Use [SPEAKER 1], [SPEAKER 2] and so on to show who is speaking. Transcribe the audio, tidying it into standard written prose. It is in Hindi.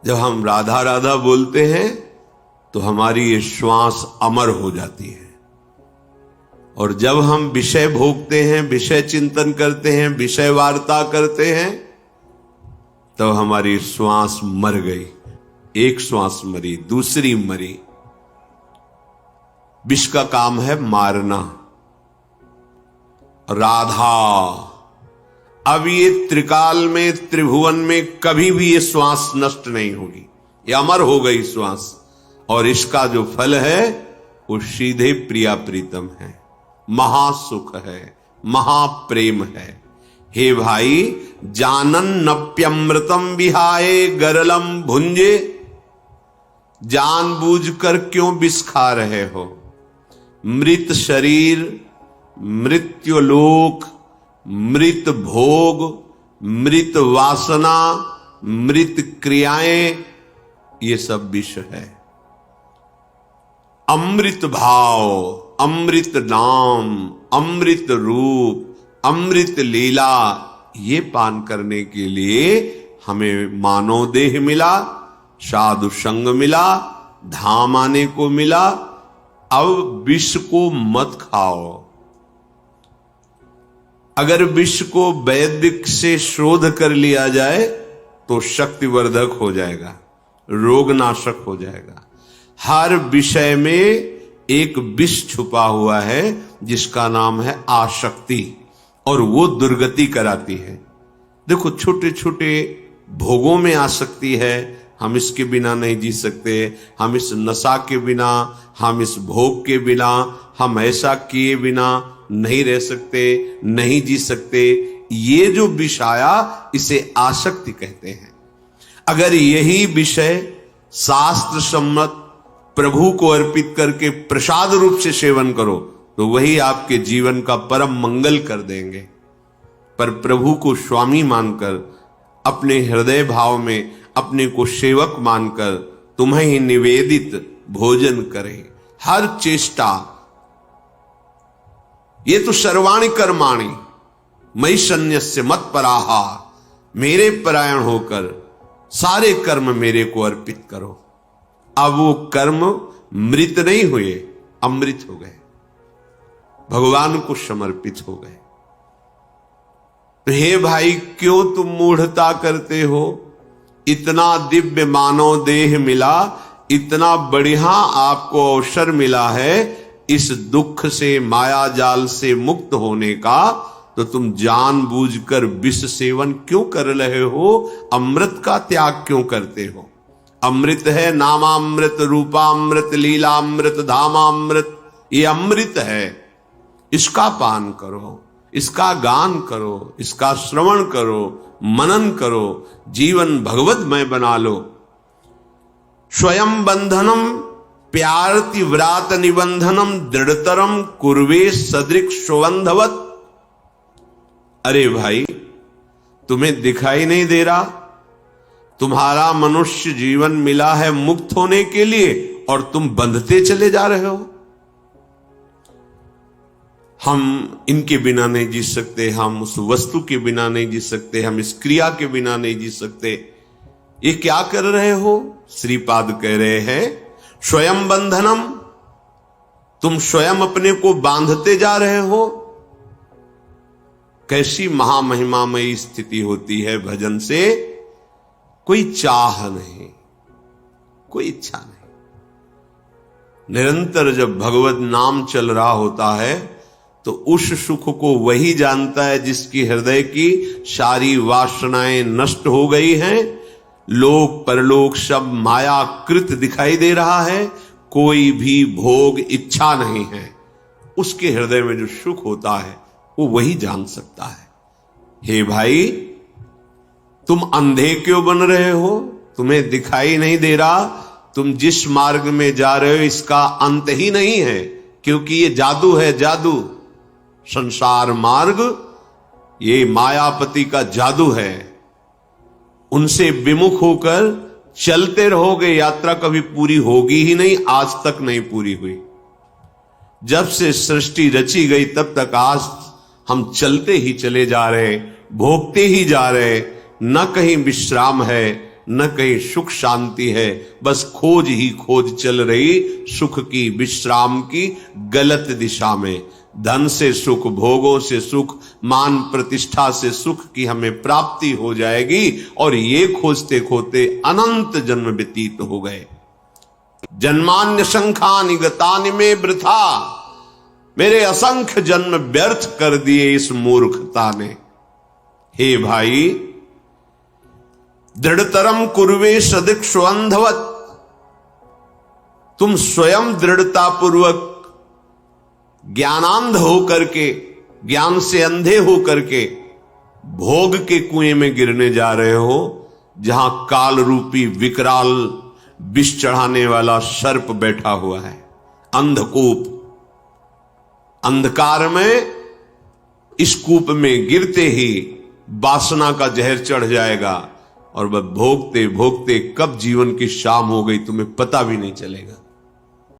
[SPEAKER 1] जब हम राधा राधा बोलते हैं तो हमारी ये श्वास अमर हो जाती है, और जब हम विषय भोगते हैं, विषय चिंतन करते हैं, विषय वार्ता करते हैं, तो हमारी श्वास मर गई। एक श्वास मरी, दूसरी मरी। विष का काम है मारना। राधा, अब ये त्रिकाल में, त्रिभुवन में कभी भी ये श्वास नष्ट नहीं होगी, ये अमर हो गई श्वास। और इसका जो फल है वो सीधे प्रिया प्रीतम है, महासुख है, महाप्रेम है। हे भाई, जानन नप्यमृतम विहाय गरलम भुंजे, जानबूझकर क्यों विष खा रहे हो? मृत शरीर, मृत्युलोक, मृत भोग, मृत वासना, मृत क्रियाएं, ये सब विष है। अमृत भाव, अमृत नाम, अमृत रूप, अमृत लीला, ये पान करने के लिए हमें मानव देह मिला, साधु संग मिला, धाम आने को मिला। अब विष को मत खाओ। अगर विष को वैदिक से शोध कर लिया जाए तो शक्तिवर्धक हो जाएगा, रोगनाशक हो जाएगा। हर विषय में एक विष छुपा हुआ है जिसका नाम है आसक्ति, और वो दुर्गति कराती है। देखो, छोटे छोटे भोगों में आसक्ति है, हम इसके बिना नहीं जी सकते, हम इस नशा के बिना, हम इस भोग के बिना, हम ऐसा किए बिना नहीं रह सकते, नहीं जी सकते। ये जो विष आया, इसे आसक्ति कहते हैं। अगर यही विषय शास्त्र सम्मत प्रभु को अर्पित करके प्रसाद रूप से सेवन करो तो वही आपके जीवन का परम मंगल कर देंगे। पर प्रभु को स्वामी मानकर, अपने हृदय भाव में अपने को सेवक मानकर तुम्हें ही निवेदित भोजन करें। हर चेष्टा, ये तो सर्वाणि कर्माणि मयि सन्न्यस्य मत्पराहा, मेरे परायण होकर सारे कर्म मेरे को अर्पित करो। अब वो कर्म मृत नहीं हुए, अमृत हो गए, भगवान को समर्पित हो गए। तो हे भाई, क्यों तुम मूढ़ता करते हो? इतना दिव्य मानव देह मिला, इतना बढ़िया आपको अवसर मिला है इस दुख से, माया जाल से मुक्त होने का, तो तुम जानबूझकर विष सेवन क्यों कर रहे हो? अमृत का त्याग क्यों करते हो? अमृत है नामामृत, रूपामृत, लीलामृत, धामामृत, ये अमृत है। इसका पान करो, इसका गान करो, इसका श्रवण करो, मनन करो, जीवन भगवतमय बना लो। स्वयं बंधनम प्यारति व्रात निबंधनम दृढ़तरम कुर्वे सदृक् स्वबंधवत। अरे भाई, तुम्हें दिखाई नहीं दे रहा? तुम्हारा मनुष्य जीवन मिला है मुक्त होने के लिए, और तुम बंधते चले जा रहे हो। हम इनके बिना नहीं जी सकते, हम उस वस्तु के बिना नहीं जी सकते, हम इस क्रिया के बिना नहीं जी सकते। ये क्या कर रहे हो? श्रीपाद कह रहे हैं स्वयं बंधनम, तुम स्वयं अपने को बांधते जा रहे हो। कैसी महामहिमामयी स्थिति होती है भजन से। कोई चाह नहीं, कोई इच्छा नहीं। निरंतर जब भगवत नाम चल रहा होता है तो उस सुख को वही जानता है जिसकी हृदय की सारी वासनाएं नष्ट हो गई हैं। लोक परलोक सब मायाकृत दिखाई दे रहा है, कोई भी भोग इच्छा नहीं है। उसके हृदय में जो सुख होता है वो वही जान सकता है। हे भाई, तुम अंधे क्यों बन रहे हो? तुम्हें दिखाई नहीं दे रहा? तुम जिस मार्ग में जा रहे हो इसका अंत ही नहीं है, क्योंकि ये जादू है, जादू। संसार मार्ग ये मायापति का जादू है। उनसे विमुख होकर चलते रहोगे, यात्रा कभी पूरी होगी ही नहीं, आज तक नहीं पूरी हुई। जब से सृष्टि रची गई तब तक आज हम चलते ही चले जा रहे, भोगते ही जा रहे, न कहीं विश्राम है, न कहीं सुख शांति है, बस खोज ही खोज चल रही सुख की, विश्राम की, गलत दिशा में। धन से सुख, भोगों से सुख, मान प्रतिष्ठा से सुख की हमें प्राप्ति हो जाएगी, और ये खोजते खोजते अनंत जन्म व्यतीत हो गए। जन्मान्य शंखानि गतानि में वृथा, मेरे असंख्य जन्म व्यर्थ कर दिए इस मूर्खता ने। हे भाई, दृढ़तरम कुर्वे सदृक्ष अंधवत, तुम स्वयं दृढ़ता पूर्वक ज्ञानांध होकर के, ज्ञान से अंधे होकर के भोग के कुएं में गिरने जा रहे हो, जहां काल रूपी विकराल विष चढ़ाने वाला सर्प बैठा हुआ है। अंधकूप, अंधकार में इस कूप में गिरते ही वासना का जहर चढ़ जाएगा, और वह भोगते भोगते कब जीवन की शाम हो गई तुम्हें पता भी नहीं चलेगा।